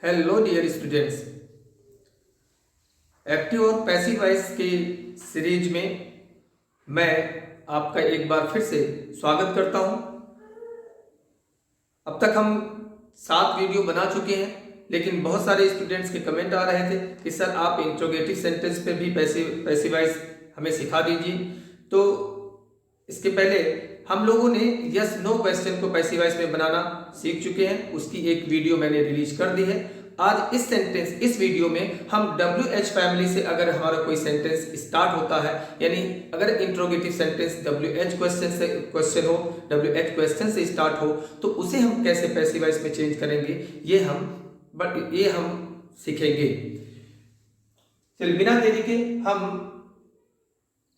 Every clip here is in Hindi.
Hello dear students. एक्टिव और पैसिव वॉइस के सीरीज में मैं आपका एक बार फिर से स्वागत करता हूं। अब तक हम 7 वीडियो बना चुके हैं, लेकिन बहुत सारे स्टूडेंट्स के कमेंट आ रहे थे कि सर आप इंट्रोगेटिव सेंटेंस पे भी पैसिव वॉइस हमें सिखा दीजिए। तो इसके पहले हम लोगों ने यस नो क्वेश्चन को पैसिव वॉइस में बनाना सीख चुके हैं, उसकी एक वीडियो मैंने रिलीज कर दी है। आज इस वीडियो में हम WH फैमिली से अगर हमारा कोई सेंटेंस स्टार्ट होता है, यानी अगर इंट्रोगेटिव सेंटेंस क्वेश्चन हो, WH क्वेश्चन से स्टार्ट हो, तो उसे हम कैसे पैसिव वॉइस में चेंज करेंगे ये हम सीखेंगे। चलिए बिना देरी के हम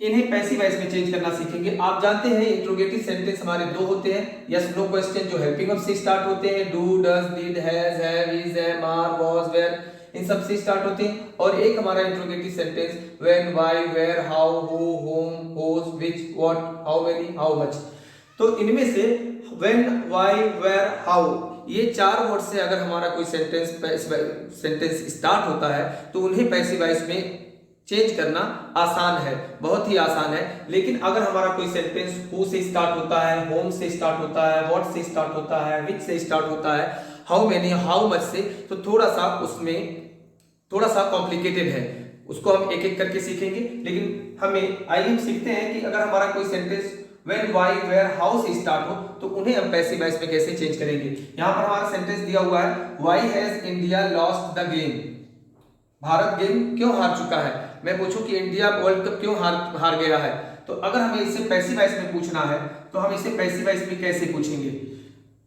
इन्हें पैसिव वॉइस में चेंज करना सीखेंगे। आप जानते हैं इंट्रोगेटिव सेंटेंस हमारे दो होते हैं, यस नो क्वेश्चन जो हेल्पिंग वर्ब से स्टार्ट होते हैं, do, does, did, has, have, is, am, are, was, were, इन सब से स्टार्ट होते हैं। और एक हमारा interrogative sentence when, why, where, how, who, whom, whose, which, what, how many, how much. तो इनमें से व्हेन, व्हाई, वेयर, हाउ ये 4 वर्ड से अगर हमारा कोई सेंटेंस स्टार्ट होता है तो उन्हें पैसिव वॉइस में चेंज करना आसान है, बहुत ही आसान है। लेकिन अगर हमारा कोई सेंटेंस हु से स्टार्ट होता है, होम से स्टार्ट होता है, व्हाट से स्टार्ट होता है, विच से स्टार्ट होता है, हाउ मेनी, हाउ मच से, तो थोड़ा सा कॉम्प्लिकेटेड है। उसको हम एक एक करके सीखेंगे। लेकिन आइए हम सीखते हैं कि अगर हमारा कोई sentence when, why, where, how से स्टार्ट हो तो उन्हें हम पैसिव वॉइस में कैसे चेंज करेंगे। यहां पर हमारा सेंटेंस दिया हुआ है, why has India lost the game. Bharat game क्यों हार चुका है। मैं पूछूं कि इंडिया वर्ल्ड कप क्यों हार गया है, तो अगर हमें इसे पैसिव वॉइस में पूछना है तो हम इसे पैसिव वॉइस में कैसे पूछेंगे।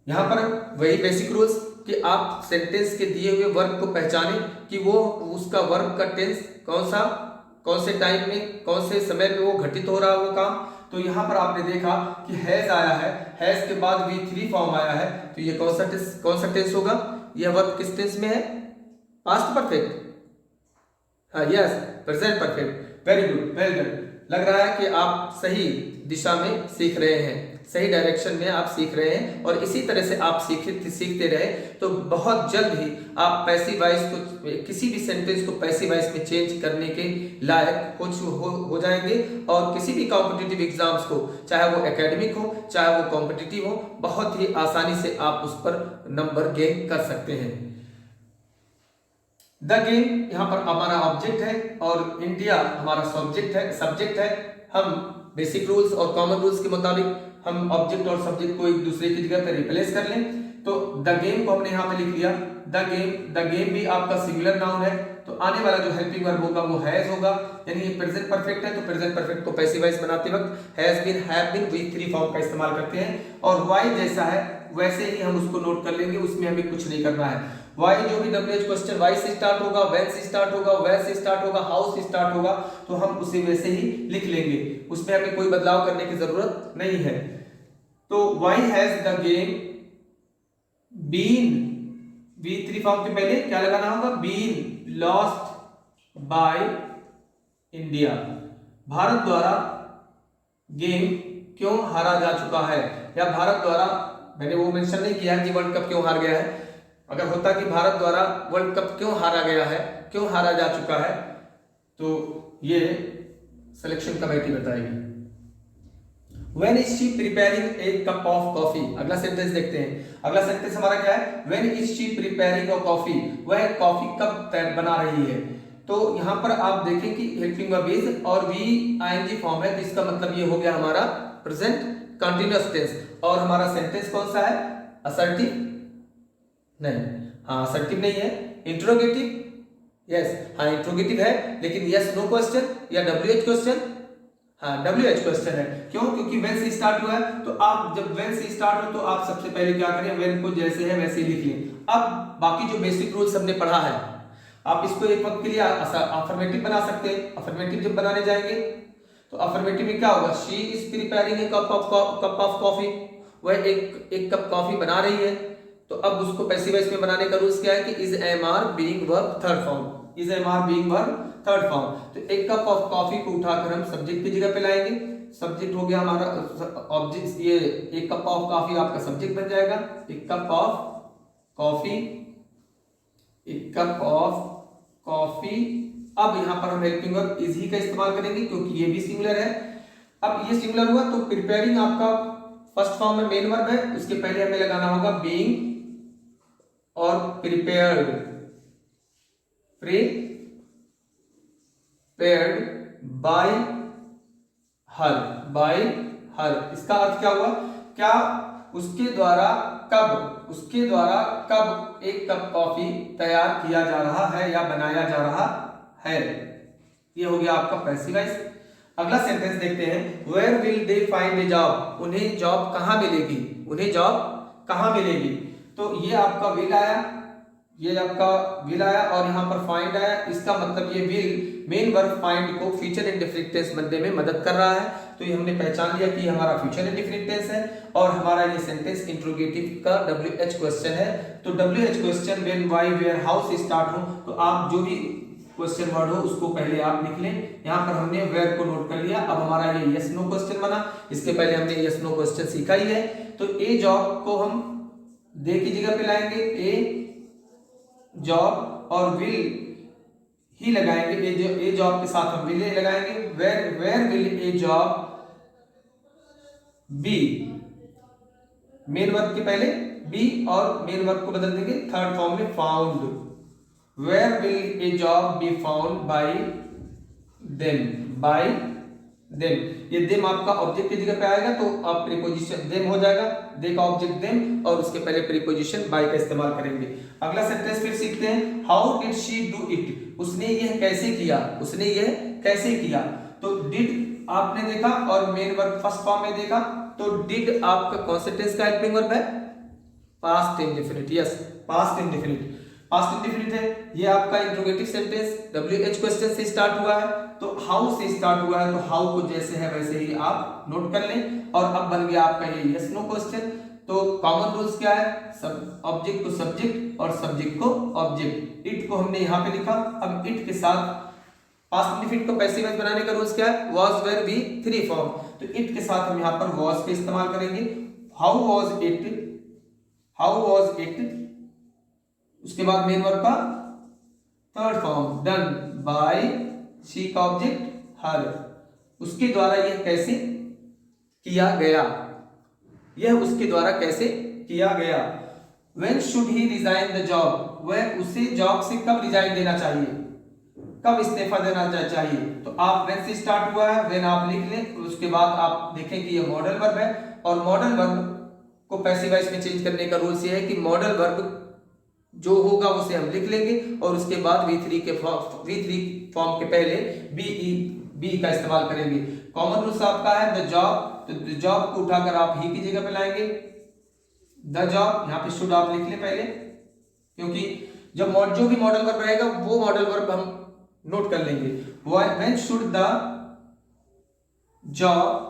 यहां पर वही बेसिक रूल्स कि आप सेंटेंस के दिए हुए वर्ब को पहचानें कि वो उसका वर्ब का टेंस कौन से टाइम में, कौन से समय में वो घटित हो रहा है वो काम। तो यहां पर आपने देखा कि हैज आया है, हैज के बाद V3 फॉर्म आया है, तो ये कौन सा टेंस होगा। यह वर्ब किस टेंस में है, पास्ट परफेक्ट, हाँ yes, present perfect. Very good, well done. लग रहा है कि आप सही दिशा में सीख रहे हैं, सही डायरेक्शन में आप सीख रहे हैं, और इसी तरह से आप सीखते रहे तो बहुत जल्द ही आप पैसिव वॉइस को, किसी भी सेंटेंस को पैसिव वॉइस में चेंज करने के लायक हो जाएंगे। और किसी भी कॉम्पिटिटिव एग्जाम्स को, चाहे वो एकेडमिक हो चाहे वो कॉम्पिटिटिव हो, बहुत ही आसानी से आप उस पर नंबर गेन कर सकते हैं। द गेम यहां पर हमारा ऑब्जेक्ट है और इंडिया हमारा सब्जेक्ट है। हम बेसिक रूल्स और कॉमन रूल्स के मुताबिक हम ऑब्जेक्ट और सब्जेक्ट को एक दूसरे की जगह पर रिप्लेस कर लें। तो द गेम को हमने यहां पे लिख लिया, द गेम भी आपका सिंगुलर नाउन है, तो आने वाला जो हेल्पिंग वर्ब होगा वो हैज होगा, यानी ये प्रेजेंट परफेक्ट है, तो प्रेजेंट परफेक्ट को पैसिव वॉइस बनाते वक्त has been, have been, V3 form का इस्तेमाल करते हैं। और व्हाई जैसा है वैसे ही हम उसको नोट कर लेंगे, उसमें हमें कुछ नहीं करना है। वाई जो भी WH क्वेश्चन वाई से स्टार्ट होगा, व्हेन से स्टार्ट होगा, वेयर से स्टार्ट होगा, हाउ से स्टार्ट होगा, तो हम उसे वैसे ही लिख लेंगे, उसमें हमें कोई बदलाव करने की जरूरत नहीं है। तो why has the game been, V3 form के पहले क्या लगाना होगा, बीन लॉस्ट बाय इंडिया। भारत द्वारा गेम क्यों हारा जा चुका है, या भारत द्वारा, मैंने वो मेंशन नहीं किया कि वर्ल्ड कप क्यों हार गया है। अगर होता कि भारत द्वारा वर्ल्ड कप क्यों हारा गया है, क्यों हारा जा चुका है, तो ये सिलेक्शन कमेटी बताएगी। When is she preparing a cup of coffee? अगला सेंटेंस देखते हैं। अगला सेंटेंस हमारा क्या है, When is she preparing a coffee? वह कॉफी कब बना रही है। तो यहां पर आप देखें कि हेल्पिंग वर्ब इज और V-ing फॉर्म है, तो इसका मतलब ये हो गया हमारा प्रेजेंट कंटीन्यूअस टेंस। और हमारा सेंटेंस कौन सा है, असर्टिव नहीं, हाँ असर्टिव नहीं है, इंट्रोगेटिव, यस हाँ इंट्रोगेटिव है, लेकिन यस नो क्वेश्चन या WH क्वेश्चन, हाँ WH क्वेश्चन है। क्यों, क्योंकि व्हेन से स्टार्ट हुआ है, तो आप जब व्हेन से स्टार्ट हो तो आप सबसे पहले क्या करें, व्हेन को जैसे है वैसे ही लिख लें। अब बाकी जो बेसिक रूल्स हमने पढ़ा है, आप इसको एक वक्त के लिए अफर्मेटिव बना सकते हैं। अफर्मेटिव जब बनाने जाएंगे तो अफर्मेटिव में क्या होगा, she is preparing A cup of coffee, वह एक कप कॉफी बना रही है। तो अब उसको पैसिव वॉइस में बनाने का रूल्स क्या है कि is am are being verb third form, is am are being verb third form. तो एक कप ऑफ कॉफी को उठाकर हम सब्जेक्ट की जगह पे लाएंगे। सब्जेक्ट हो गया हमारा ऑब्जेक्ट, ये एक कप ऑफ कॉफी आपका सब्जेक्ट बन जाएगा। एक cup of coffee cup of coffee. अब यहां पर हम हेल्पिंग वर्ब इज ही का इस्तेमाल करेंगे क्योंकि ये भी सिंगुलर है। अब ये सिंगुलर हुआ तो प्रिपेयरिंग आपका फर्स्ट फॉर्म में मेन वर्ब है, उसके पहले हमें लगाना होगा बीइंग और प्रिपेयर्ड। प्रिपेयर्ड बाय हर, इसका अर्थ क्या हुआ, क्या उसके द्वारा कब एक कप कॉफी तैयार किया जा रहा है या बनाया जा रहा है। ये हो गया आपका पैसिव वॉइस। अगला सेंटेंस देखते हैं, where will they find a job, उन्हें जॉब कहां मिलेगी। तो ये आपका विल आया, और यहाँ पर फाइंड आया। इसका मतलब ये विल मेन वर्ब फाइंड को फ्यूचर इंडेफिनिट टेंस बनने में मदद कर रहा है। तो ये हमने पहचान लिया कि हमारा फ्यूचर इंडेफिनिट टेंस है और हमारा ये सेंटेंस इंट्रोगेटिव का WH क्वेश्चन है। तो WH question when, why, where, how से स्टार्ट हो तो आप जो भी क्वेश्चन वर्ड हो उसको पहले आप लिख लें। यहाँ पर हमने वेयर को नोट कर लिया। अब हमारा ये यस नो क्वेश्चन बना, इसके पहले हमने यस नो क्वेश्चन सीखा ही है। तो ए जॉब को हम दे की जगह पे लाएंगे, ए जॉब, और विल ही लगाएंगे। ए जॉब के साथ हम विल लगाएंगे। Where will a job be, main verb के पहले बी और मेन वर्ब को बदल देंगे थर्ड फॉर्म में found. Where will a job be found by them. ये देम आपका ऑब्जेक्ट की जगह पे आएगा तो आप प्रीपोजिशन देम हो जाएगा, दे का ऑब्जेक्ट देम और उसके पहले प्रीपोजिशन बाय का इस्तेमाल करेंगे। अगला सेंटेंस फिर सीखते हैं, how did she do it, उसने यह कैसे किया। तो डिड आपने देखा और मेन वर्ब फर्स्ट फॉर्म में देखा, तो डिड आपका कौन से टेंस का हेल्पिंग वर्ब है, past indefinite. Yes, past indefinite है। ये आपका इंट्रोगेटिव सेंटेंस WH क्वेश्चन से स्टार्ट हुआ है, तो हाउ से स्टार्ट हुआ है, तो हाउ को जैसे है वैसे ही आप नोट कर लें। और अब बन गया आपका ये यस नो क्वेश्चन। तो कॉमन रूल्स क्या है, सब ऑब्जेक्ट को सब्जेक्ट और सब्जेक्ट को ऑब्जेक्ट। इट को हमने यहाँ पे लिखा। अब इट के साथ पास्ट इंडेफिनिट को पैसिव वॉइस बनाने का रूल्स क्या है, was, were, be, three form. तो इट के साथ हम यहाँ पर वाज का इस्तेमाल करेंगे। हाउ वाज इट, उसके बाद मेन वर्ब का third form done by she का ऑब्जेक्ट हर, उसके द्वारा यह कैसे किया गया। When should he resign the job, वह उसे जॉब से कब रिजाइन देना चाहिए, कब इस्तीफा देना चाहिए। तो आप when से स्टार्ट हुआ है, when आप लिख लें। उसके बाद आप देखें कि ये मॉडल वर्ब है और मॉडल वर्ब को पैसिव वॉइस में चेंज करने का रूल्स ये है कि मॉडल वर्ब जो होगा उसे हम लिख लेंगे और उसके बाद V3 फॉर्म के पहले बी का इस्तेमाल करेंगे। कॉमन रूल्स आपका है द जॉब, तो द जॉब को उठाकर आप ही की जगह पे लाएंगे। द जॉब यहाँ पे शुड आप लिख लें पहले, क्योंकि जब जो भी मॉडल वर्ब रहेगा वो मॉडल वर्ब हम नोट कर लेंगे। व्हेन शुड द जॉब,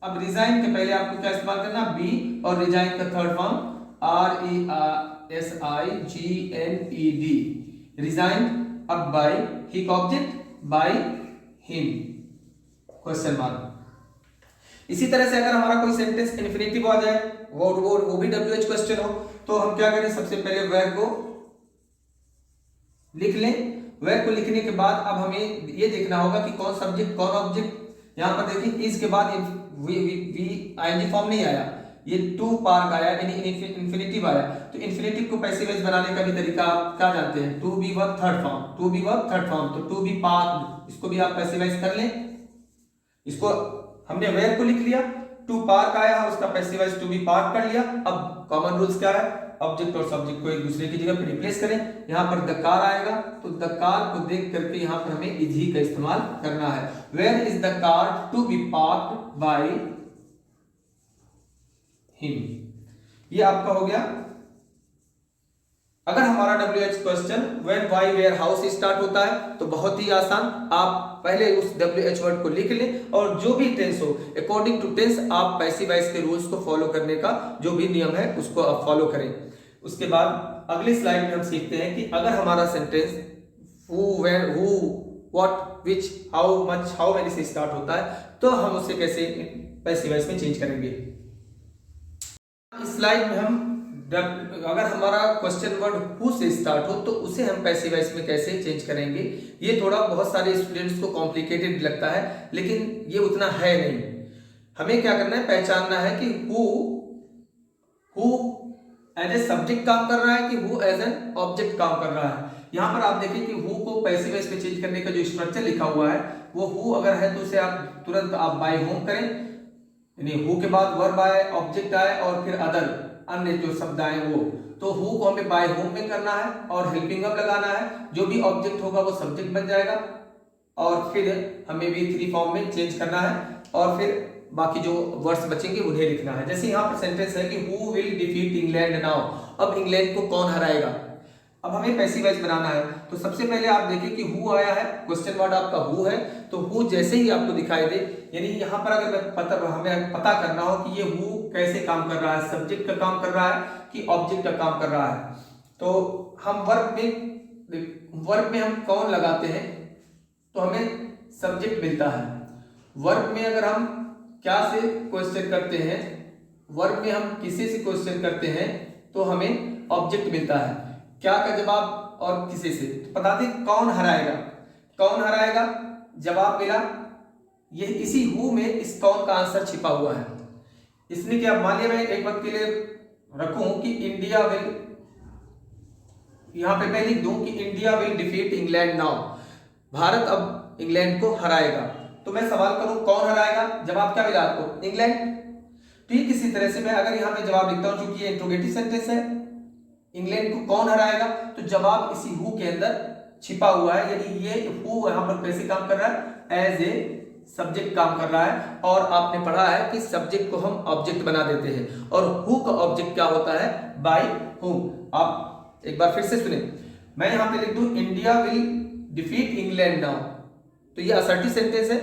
अब रिजाइन के पहले आपको क्या इस्तेमाल करना, बी, और रिजाइन का थर्ड फॉर्म RESIGNED, रिजाइन। अब बाय ही का object by him question mark. इसी तरह से अगर हमारा कोई सेंटेंस इन्फिनेटिव आ जाए, वो भी WH क्वेश्चन हो, तो हम क्या करें, सबसे पहले वेयर को लिख लें। वेयर को लिखने के बाद अब हमें ये देखना होगा कि कौन सब्जेक्ट कौन ऑब्जेक्ट। यहां पर देखिए इसके बाद ING फॉर्म नहीं आया, ये टू पार्क आया यानी इन्फिनेटिव आया। तो इन्फिनेटिव को पैसिव वॉइस बनाने का भी तरीका आप क्या जानते हैं, to be verb third form. तो टू बी पार्क, इसको भी आप पैसिव वॉइस कर लें। इसको हमने वेयर को लिख लिया, टू पार्क आया, उसका passive voice to be park कर लिया। अब कॉमन रूल्स क्या है, ऑब्जेक्ट और सब्जेक्ट को एक दूसरे की जगह पर रिप्लेस करें। यहाँ पर द कार आएगा, तो द कार को देख करके यहाँ पर हमें इज ही का इस्तेमाल करना है। Where is the car to be parked by him, ये आपका हो गया। अगर हमारा WH question when, why, where, how से स्टार्ट होता है तो बहुत ही आसान, आप पहले उस WH वर्ड को लिख लें और जो भी टेंस हो अकॉर्डिंग टू टेंस आप पैसिव वॉइस के रूल्स को फॉलो करने का जो भी नियम है उसको आप फॉलो करें। उसके बाद अगली स्लाइड में हम सीखते हैं कि अगर हमारा sentence who, where, who, what, which, how much, how many से स्टार्ट होता है तो हम उसे कैसे पैसिव वॉइस में चेंज करेंगे। इस स्लाइड में हम अगर हमारा क्वेश्चन वर्ड हु से स्टार्ट हो तो उसे हम पैसिव वॉइस में कैसे चेंज करेंगे। ये थोड़ा बहुत सारे स्टूडेंट्स को कॉम्प्लिकेटेड लगता है, लेकिन ये उतना है नहीं। हमें क्या करना है, पहचानना है कि हु एज ए सब्जेक्ट काम कर रहा है कि हु एज एन ऑब्जेक्ट काम कर रहा है। यहाँ पर आप देखिए कि हु को पैसिव वॉइस में चेंज करने का जो स्ट्रक्चर लिखा हुआ है वो हु अगर है तो उसे आप तुरंत बाय होम करें, यानी हु के बाद वर्ब आए, ऑब्जेक्ट आए और फिर अदर अन्य जो शब्द आए वो, तो हु को हमें बाय होम में करना है और हेल्पिंग अप लगाना है। जो भी ऑब्जेक्ट होगा वो सब्जेक्ट बन जाएगा और फिर हमें भी थ्री फॉर्म में चेंज करना है और फिर बाकी जो वर्ड्स बचेंगे उन्हें लिखना है। जैसे यहाँ पर सेंटेंस है कि who will defeat England now, अब इंग्लैंड को कौन हराएगा। अब हमें पैसिव वॉइस बनाना है, तो सबसे पहले आप देखिए कि हु आया है, क्वेश्चन वर्ड आपका हु है, तो हु जैसे ही आपको दिखाई दे, यानी यहाँ पर अगर हमें पता करना हो कि ये हु कैसे काम कर रहा है, सब्जेक्ट का काम कर रहा है कि ऑब्जेक्ट का काम कर रहा है, तो हम वर्ब में हम कौन लगाते हैं तो हमें सब्जेक्ट मिलता है। वर्ब में अगर हम क्या से क्वेश्चन करते हैं, वर्ब में हम किसी से क्वेश्चन करते हैं तो हमें ऑब्जेक्ट मिलता है। क्या का जवाब और किसी से, तो बता दें कौन हराएगा, कौन हराएगा जवाब मिला, ये इसी हु में इस कौन का आंसर छिपा हुआ है। इसने क्या, मान लिया मैं एक वक्त के लिए रखूं कि इंडिया विल, यहां पे मैं लिख दूं कि India will defeat England now, Bharat अब इंग्लैंड को हराएगा, तो मैं सवाल करूं कौन हराएगा, जवाब क्या मिला आपको, इंग्लैंड। ठीक इसी तरह से मैं अगर यहां पे जवाब लिखता हूं, चूंकि ये इंट्रोगेटिव सेंटेंस है, इंग्लैंड को कौन हराएगा, तो जवाब इसी हु के अंदर छिपा हुआ है, यानी ये हु यहां पर कैसे काम कर रहा है, एज ए सब्जेक्ट काम कर रहा है। और आपने पढ़ा है कि सब्जेक्ट को हम ऑब्जेक्ट बना देते हैं और हु का ऑब्जेक्ट क्या होता है, बाय हुम। आप एक बार फिर से सुने, मैं यहां पे लिख दूं India will defeat England now, तो ये असर्टिव सेंटेंस है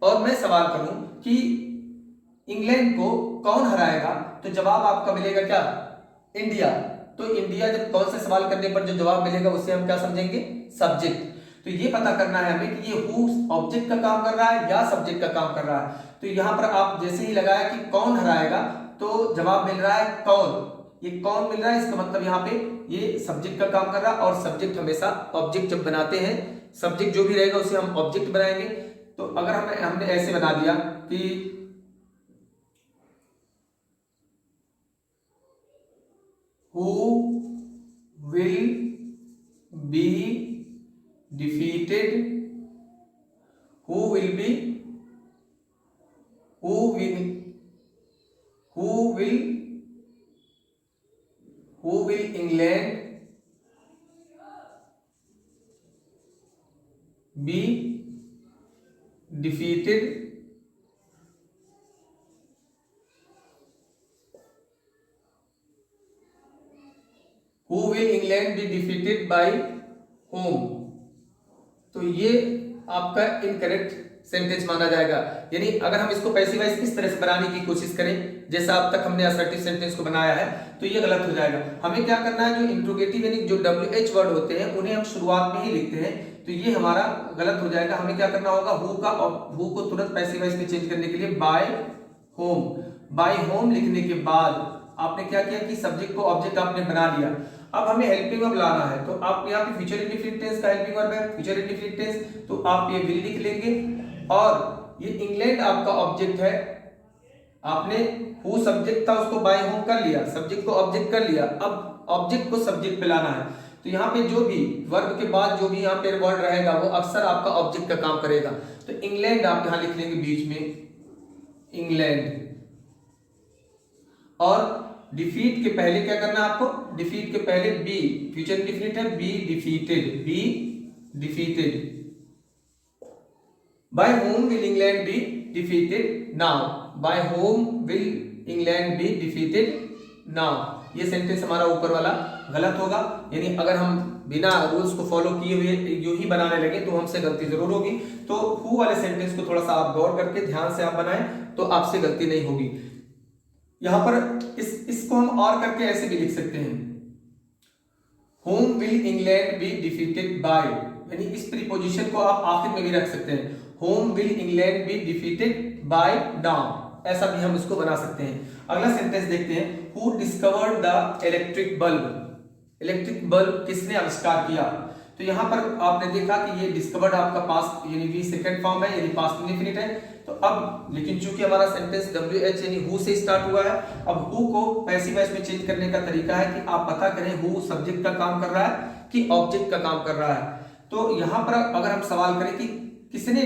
और मैं सवाल करूं कि इंग्लैंड को कौन हराएगा, तो जवाब आपका मिलेगा क्या, इंडिया। तो इंडिया जब कौन से सवाल करने पर जो जवाब मिलेगा उसे हम क्या समझेंगे, सब्जेक्ट। तो ये पता करना है हमें कि ये हु ऑब्जेक्ट का काम कर रहा है या सब्जेक्ट का काम कर रहा है। तो यहां पर आप जैसे ही लगाया कि कौन हराएगा तो जवाब मिल रहा है कौन, ये कौन मिल रहा है, इसका मतलब यहाँ पे ये सब्जेक्ट का काम कर रहा है और सब्जेक्ट हमेशा ऑब्जेक्ट जब बनाते हैं, सब्जेक्ट जो भी रहेगा उसे हम ऑब्जेक्ट बनाएंगे। तो अगर हमने ऐसे बना दिया कि who will be defeated, who will England be defeated Who will England be defeated by whom? तो ये आपका इनकरेक्ट सेंटेंस माना जाएगा। यानी अगर हम इसको पैसिव वॉइस इस तरह से बनाने की कोशिश करें जैसा अब तक हमने असर्टिव सेंटेंस को बनाया है तो ये गलत हो जाएगा। हमें क्या करना है, जो इंट्रोगेटिव यानी जो WH वर्ड होते हैं उन्हें हम शुरुआत में ही लिखते हैं, तो ये हमारा गलत हो जाएगा। हमें क्या करना होगा, हु को तुरंत पैसिव वॉइस में चेंज करने के लिए बाय होम लिखने के बाद आपने क्या किया कि सब्जेक्ट को ऑब्जेक्ट आपने बना लिया। अब हमें हेल्पिंग वर्ब लाना है, तो आप यहाँ पे फ्यूचर इंडेफिनिट टेंस का हेल्पिंग वर्ब है, फ्यूचर इंडेफिनिट टेंस, तो आप ये विल लिख लेंगे और ये इंग्लैंड आपका ऑब्जेक्ट है। आपने हु सब्जेक्ट था उसको बाय होम कर लिया, सब्जेक्ट को ऑब्जेक्ट कर लिया, अब ऑब्जेक्ट को सब्जेक्ट पे लाना है। तो यहाँ पे जो भी वर्ब के बाद जो भी यहाँ पे वर्ड रहेगा वो अक्सर आपका ऑब्जेक्ट का काम करेगा। तो इंग्लैंड आप यहाँ लिख लेंगे बीच में इंग्लैंड, और डिफीट के पहले क्या करना है आपको, डिफीट के पहले बी, फ्यूचर इंडेफिनिट है, be defeated by whom will England be defeated now, by whom will England be defeated now. ये सेंटेंस हमारा ऊपर वाला गलत होगा, यानी अगर हम बिना रूल्स को फॉलो किए हुए यूं ही बनाने लगे तो हमसे गलती जरूर होगी। तो हु वाले सेंटेंस को थोड़ा सा आप गौर करके ध्यान से आप बनाएं तो आपसे गलती नहीं होगी। यहां पर इसको हम और करके ऐसे भी लिख सकते हैं, home will England be defeated bye, यानी इस प्रीपोजिशन को आप आखिर में भी रख सकते हैं, home will England be defeated bye now, ऐसा भी हम इसको बना सकते हैं। अगला सेंटेंस देखते हैं, who discovered the electric bulb. Electric bulb किसने आविष्कार किया? तो यहाँ पर आपने देखा कि ये डिस्कवर्ड आपका पास्ट यानी वी सेकंड फॉर्म है, यानी पास्ट इंडेफिनिट है। तो अब लेकिन चूंकि हमारा सेंटेंस WH यानी हु से स्टार्ट हुआ है, अब हु को पैसिव वॉइस में चेंज करने का तरीका है कि आप पता करें हु सब्जेक्ट का काम कर रहा है कि ऑब्जेक्ट का काम कर रहा है। तो यहाँ पर अगर हम सवाल करें कि किसने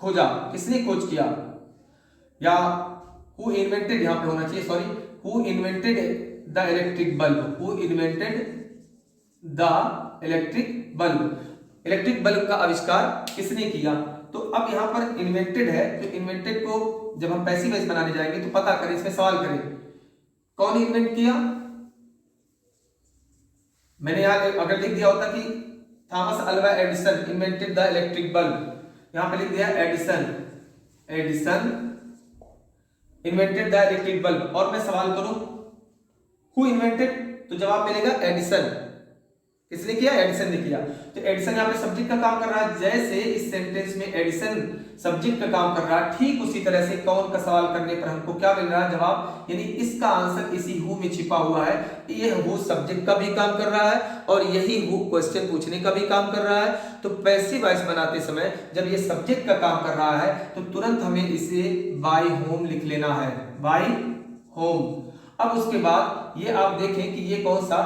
खोजा, किसने खोज किया, या हु इन्वेंटेड यहाँ पे होना चाहिए, sorry, who invented the electric bulb, who invented the electric bulb, electric bulb का आविष्कार किसने किया। तो अब यहाँ पर इन्वेंटेड है, तो इन्वेंटेड को जब हम पैसिव वॉइस बनाने जाएंगे तो पता करें, इसमें सवाल करें कौन इन्वेंट किया। मैंने यहाँ अगर लिख दिया होता कि Thomas Alva Edison invented the electric bulb, यहां पे लिख दिया Edison, Edison invented the electric bulb, और मैं सवाल करूं हु इन्वेंटेड, तो जवाब मिलेगा एडिसन। किसने किया? एडिसन ने किया। तो एडिसन यहाँ पे सब्जेक्ट का काम कर रहा है, जैसे इस सेंटेंस में एडिसन सब्जेक्ट का काम कर रहा है, ठीक उसी तरह से कौन का सवाल करने पर हमको क्या मिल रहा है? जवाब, यानी इसका आंसर इसी हु में छिपा हुआ है। ये हु सब्जेक्ट का भी काम कर रहा है और यही हु क्वेश्चन पूछने का भी काम कर रहा है। तो पैसिव वॉइस बनाते समय जब ये सब्जेक्ट का काम कर रहा है तो तुरंत हमें इसे बाय होम लिख लेना है, बाय होम। अब उसके बाद ये आप देखें कि ये कौन सा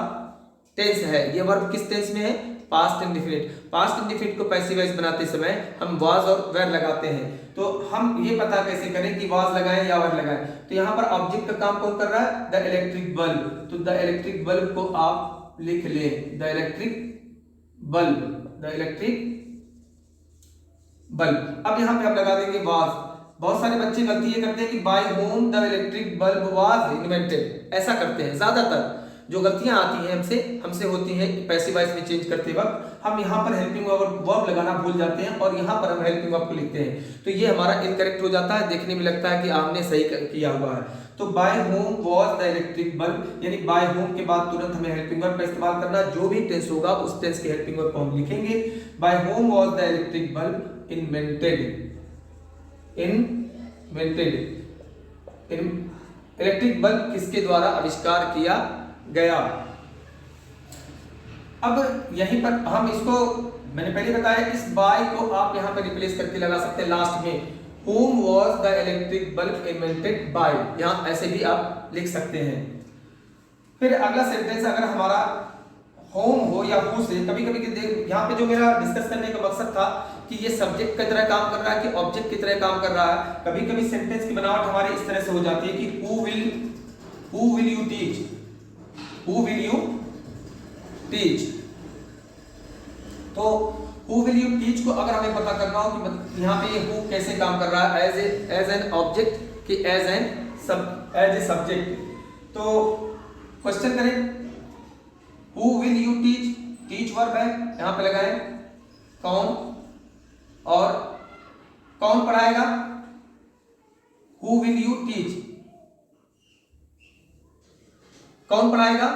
टेंस है, ये वर्ब किस टेंस में है? Past indefinite. पास्ट इंडेफिनिट को पैसिव वॉइस बनाते समय हम वाज और वेर लगाते हैं। तो हम ये पता कैसे करें कि वाज लगाएं या वेर लगाएं? तो यहाँ पर ऑब्जेक्ट का काम कौन कर रहा है? The electric bulb. तो द इलेक्ट्रिक बल्ब को आप लिख लें, the electric bulb, the electric bulb. अब यहाँ पे आप लगा देंगे वाज। बहुत सारे बच्चे गलती ये करते हैं कि by whom the electric bulb was invented, ऐसा करते हैं। ज्यादातर जो गलतियां आती हैं हमसे होती हैं पैसिव वॉइस में चेंज करते वक्त, हम यहाँ पर हेल्पिंग वर्ब लगाना भूल जाते हैं और यहाँ पर हम हेल्पिंग वर्ब को लिखते हैं। तो ये हमारा इनकरेक्ट हो जाता है, देखने में लगता है कि आपने सही किया हुआ है। तो by whom was the electric bulb, यानी बाय होम के बाद तुरंत हमें हेल्पिंग वर्ब का इस्तेमाल करना। जो भी टेंस होगा उस टेंस के हेल्पिंग वर्ब को हम लिखेंगे। By whom was the electric bulb invented, invented. Electric bulb किसके द्वारा आविष्कार किया गया। अब यहीं पर हम इसको, मैंने पहले बताया, इस बाय को आप यहां पर रिप्लेस करके लगा सकते हैं लास्ट में, whom was the electric bulb invented by, यहां ऐसे भी आप लिख सकते हैं। फिर अगला सेंटेंस अगर हमारा होम हो या हु से, कभी कभी यहाँ पे जो मेरा डिस्कस करने का मकसद था कि ये सब्जेक्ट की तरह काम कर रहा है कि ऑब्जेक्ट की तरह काम कर रहा है। कभी कभी सेंटेंस की बनावट हमारी इस तरह से हो जाती है कि who will you teach, who will you teach। तो who will you teach को अगर हमें पता करना हो कि यहाँ पे ये who कैसे काम कर रहा है, एज एन ऑब्जेक्ट कि एज ए सब्जेक्ट, तो क्वेश्चन करें who will you teach, teach verb है, यहाँ पे लगाएं कौन, और कौन पढ़ाएगा? who will you teach, कौन पढ़ाएगा?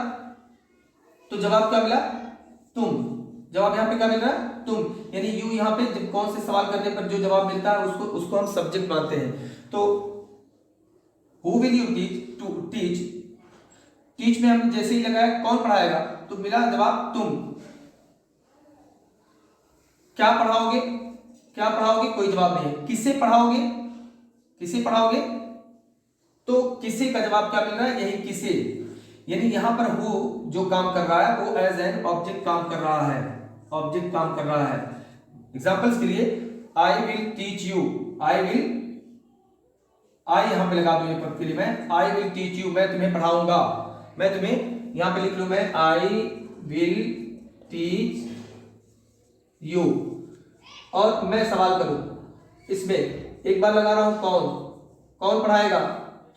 तो जवाब क्या मिला? तुम। जवाब यहाँ पे क्या मिल रहा है? तुम, यानी यू यहाँ पे जब कौन से सवाल करने पर जो जवाब मिलता है उसको हम सब्जेक्ट मानते हैं। तो who will you teach, to teach, teach में हम जैसे ही लगाया कौन पढ़ाएगा, तो मिला जवाब तुम। क्या पढ़ाओगे, क्या पढ़ाओगे? कोई जवाब नहीं है। किसे पढ़ाओगे, किसे पढ़ाओगे? तो किसे का जवाब क्या मिल रहा है? यही किसे, यानी यहां पर वो जो काम कर रहा है वो एज एन ऑब्जेक्ट काम कर रहा है, ऑब्जेक्ट काम कर रहा है। एग्जांपल्स के लिए आई विल टीच यू, आई यहां पे लगा दूं पद के लिए मैं, आई विल टीच यू, मैं तुम्हें पढ़ाऊंगा। मैं तुम्हें यहां पे लिख लूं मैं, आई विल टीच यू, और मैं सवाल करूं इसमें, एक बार लगा रहा हूं कौन पढ़ाएगा,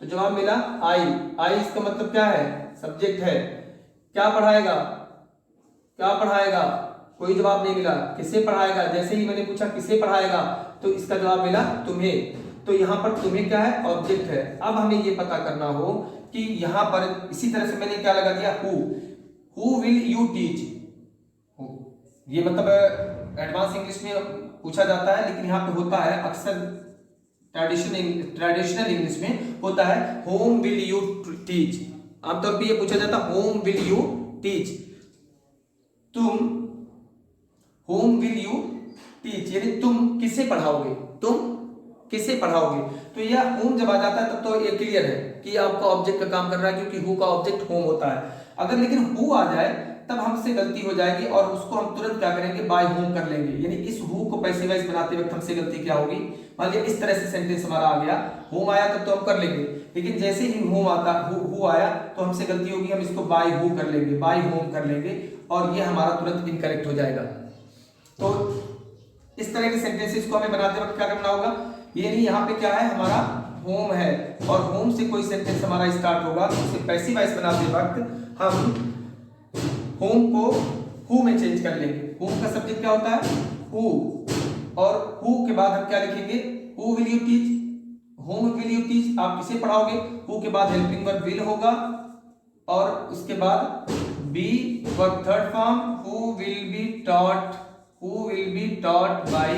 तो जवाब मिला आई। इसका मतलब क्या है? सब्जेक्ट है। क्या पढ़ाएगा, क्या पढ़ाएगा? कोई जवाब नहीं मिला। किसे पढ़ाएगा? जैसे ही मैंने पूछा किसे पढ़ाएगा तो इसका जवाब मिला तुम्हें। तो यहां पर तुम्हें क्या है? ऑब्जेक्ट है। अब हमें ये पता करना हो कि यहां पर इसी तरह से मैंने क्या लगा दिया? हु विल यू टीच, ये मतलब एडवांस इंग्लिश में पूछा जाता है, लेकिन यहाँ पे होता है अक्सर ट्रेडिशनल इंग्लिश में होता है होम विल यू टीच। आमतौर पे ये पूछा जाता है होम विल यू टीच, तुम होम विल यू टीच यानी तुम किसे पढ़ाओगे, तुम किसे पढ़ाओगे। तो यह होम जब आ जाता है तब तो ये क्लियर है कि आपका ऑब्जेक्ट का काम कर रहा है, क्योंकि हु का ऑब्जेक्ट होम होता है। अगर लेकिन हु आ जाए तब हमसे गलती हो जाएगी और उसको हम तुरंत क्या करेंगे, बाय होम कर लेंगे। यानी इस हु को पैसिव वॉइस बनाते वक्त हमसे गलती क्या होगी, मान लिया इस तरह से सेंटेंस हमारा आ गया, होम आया तब तो हम कर लेंगे, लेकिन जैसे ही होम आता हु आया तो हमसे गलती होगी, हम इसको बाय हु कर लेंगे, बाय होम कर लेंगे और ये हमारा तुरंत इनकरेक्ट हो जाएगा। तो इस तरह के सेंटेंसेस को हमें बनाते वक्त क्या करना होगा, ये नहीं यहाँ पे क्या है हमारा होम है और होम से कोई सेंटेंस हमारा स्टार्ट होगा तो उसे पैसिव वॉइस बनाते वक्त हम होम को हु में चेंज कर लेंगे। होम का सब्जेक्ट क्या होता है, हु, और हु के बाद हम क्या लिखेंगे, who will you teach, home will you teach, आप किसे पढ़ाओगे। हु के बाद हेल्पिंग वर्ब विल होगा और उसके बाद be verb third form, who will be taught, who will be taught by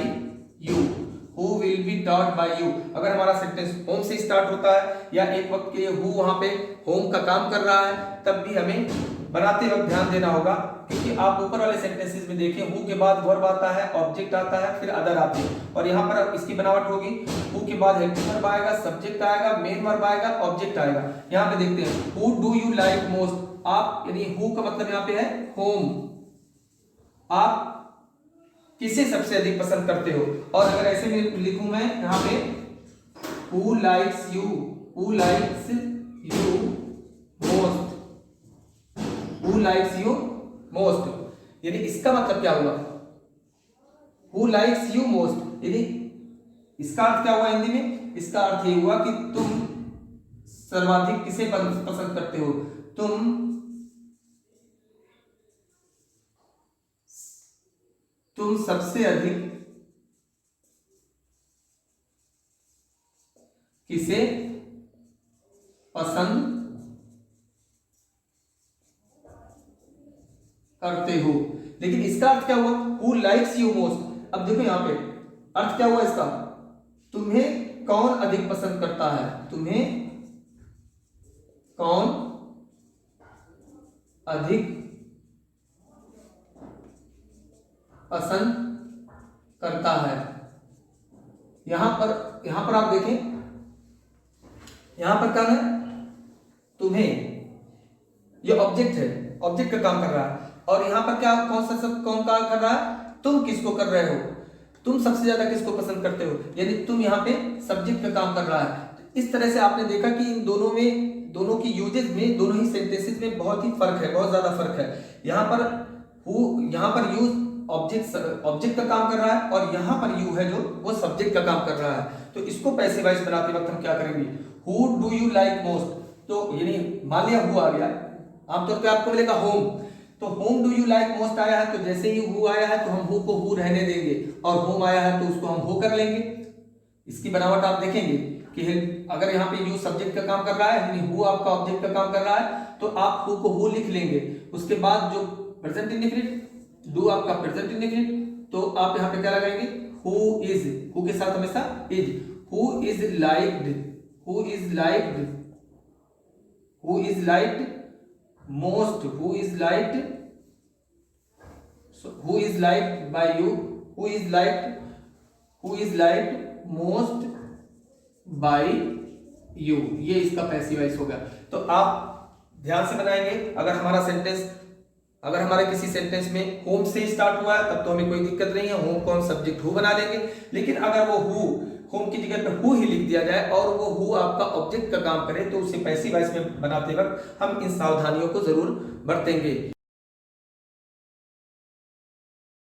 you, who will be taught by you. अगर हमारा सेंटेंस होम से स्टार्ट होता है या एक वक्त के लिए हु वहां पे होम का काम कर रहा है तब भी हमें बनाते वक्त ध्यान देना होगा, क्योंकि आप ऊपर वाले सेंटेंसेस में देखें हु के बाद वर्ब आता है, ऑब्जेक्ट आता है, फिर अदर आते हैं और यहाँ पर इसकी बनावट होगी, हु के बाद हेल्पिंग वर्ब आएगा, सब्जेक्ट आएगा, मेन वर्ब आएगा, ऑब्जेक्ट आएगा। यहाँ पे देखते हैं who do you like most, आप यानी हु का मतलब यहाँ पे है होम, आप किसे सबसे अधिक पसंद करते हो। और अगर ऐसे में लिखूं मैं यहाँ पे who likes you, who likes you most, who likes you most, यानी इसका मतलब क्या हुआ, हु लाइक्स यू मोस्ट, यानी इसका अर्थ क्या हुआ हिंदी में, इसका अर्थ ये हुआ कि तुम सर्वाधिक किसे पसंद करते हो, तुम सबसे अधिक किसे पसंद करते हो। लेकिन इसका अर्थ क्या हुआ, हु लाइक्स यू मोस्ट। अब देखो यहां पे अर्थ क्या हुआ इसका, तुम्हें कौन अधिक पसंद करता है, तुम्हें कौन अधिक पसंद करता है। यहां पर आप देखें, यहां पर क्या है, तुम्हें, ये ऑब्जेक्ट है, ऑब्जेक्ट का काम कर रहा है और यहां पर क्या कौन सा सब कौन काम कर रहा है, तुम किसको कर रहे हो, तुम सबसे ज्यादा किसको पसंद करते हो, यानी तुम यहाँ पे सब्जेक्ट का काम कर रहा है। इस तरह से आपने देखा कि इन दोनों में, दोनों की यूजेज में, दोनों ही सेंटेंसेस में बहुत ही फर्क है, बहुत ज्यादा फर्क है। यहाँ पर यूज ऑब्जेक्ट का काम कर रहा है और यहाँ पर यू है जो वो सब्जेक्ट का काम कर रहा है। तो इसको पैसिव वॉइस बनाते वक्त हम क्या करेंगे, who do you like most, तो यानी मान लिया हु आ गया, आमतौर पे आपको मिलेगा होम, तो home do you like most आया है तो जैसे ही हु आया है तो हम हु को हु रहने देंगे और होम आया है तो उसको हम हु कर लेंगे। इसकी बनावट आप देखेंगे कि अगर यहाँ पे यू सब्जेक्ट का काम कर रहा है यानी हु आपका ऑब्जेक्ट का काम कर रहा है तो आप हु को हु लिख लेंगे, उसके बाद जो प्रेजेंट इंडेफिनिट, डू आपका प्रेजेंट इंडेफिनिट, तो आप यहाँ पे क्या लगाएंगे, हु इज, हु के साथ हमेशा is, who is liked, who is liked, who is liked most, who is liked, who is liked by you, who is liked, who is liked most by you, ये इसका पैसिव वॉइस हो गया। तो आप ध्यान से बनाएंगे, अगर हमारे किसी सेंटेंस में होम से स्टार्ट हुआ है तब तो हमें कोई दिक्कत नहीं है, होम को हम सब्जेक्ट हु बना लेंगे। लेकिन अगर वो हु होम की जगह पे हु ही लिख दिया जाए और वो हु आपका ऑब्जेक्ट का काम करे तो उसे पैसिव वॉइस में बनाते वक्त हम इन सावधानियों को जरूर बरतेंगे।